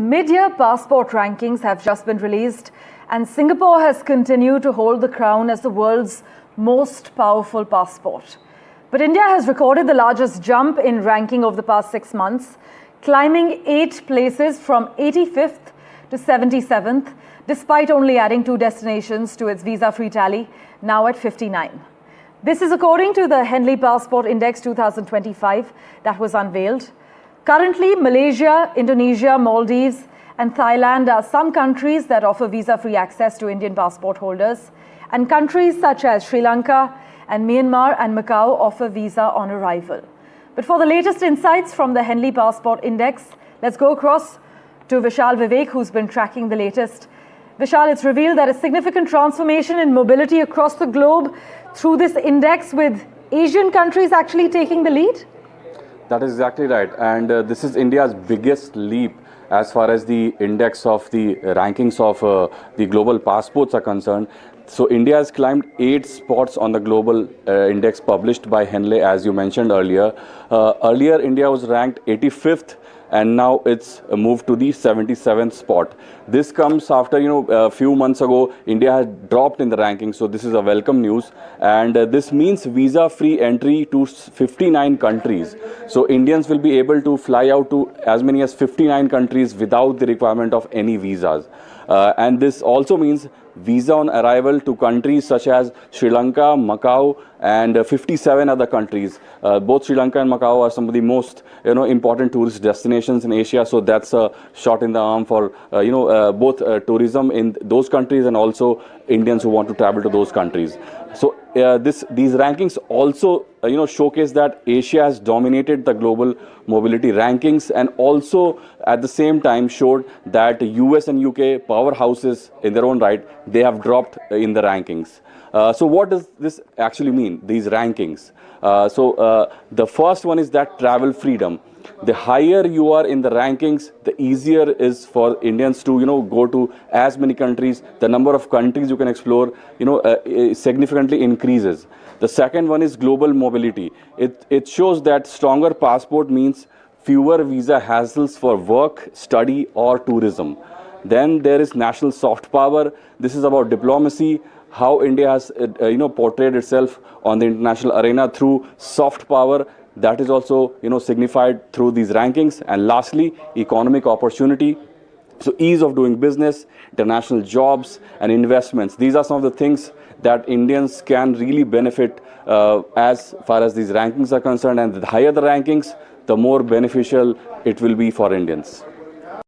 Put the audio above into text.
Mid-year passport rankings have just been released, and Singapore has continued to hold the crown as the world's most powerful passport. But India has recorded the largest jump in ranking over the past 6 months, climbing 8 places from 85th to 77th, despite only adding 2 destinations to its visa-free tally, now at 59. This is according to the Henley Passport Index 2025 that was unveiled. Currently, Malaysia, Indonesia, Maldives and Thailand are some countries that offer visa-free access to Indian passport holders, and countries such as Sri Lanka and Myanmar and Macau offer visa on arrival. But for the latest insights from the Henley Passport Index, let's go across to Vishal Vivek, who's been tracking the latest. Vishal, it's revealed that a significant transformation in mobility across the globe through this index, with Asian countries actually taking the lead? That is exactly right, and this is India's biggest leap as far as the index of the rankings of the global passports are concerned. So India has climbed 8 spots on the global index published by Henley, as you mentioned earlier. Earlier, India was ranked 85th, and now it's moved to the 77th spot. This comes after, a few months ago, India had dropped in the ranking. So this is a welcome news. And this means visa-free entry to 59 countries. So Indians will be able to fly out to as many as 59 countries without the requirement of any visas. And this also means visa on arrival to countries such as Sri Lanka, Macau, and 57 other countries. Both Sri Lanka and Macau are some of the most important tourist destinations in Asia. So that's a shot in the arm for both tourism in those countries and also Indians who want to travel to those countries. So these rankings also showcase that Asia has dominated the global mobility rankings, and also at the same time showed that US and UK powerhouses in their own right, they have dropped in the rankings. So what does this actually mean, these rankings? The first one is that travel freedom. The higher you are in the rankings, the easier is for Indians to go to as many countries. The number of countries you can explore significantly increases. The second one is global mobility. It shows that stronger passport means fewer visa hassles for work, study or tourism. Then there is national soft power. This is about diplomacy, how India has portrayed itself on the international arena through soft power. That is also signified through these rankings. And lastly, economic opportunity. So ease of doing business, international jobs and investments. These are some of the things that Indians can really benefit as far as these rankings are concerned. And the higher the rankings, the more beneficial it will be for Indians.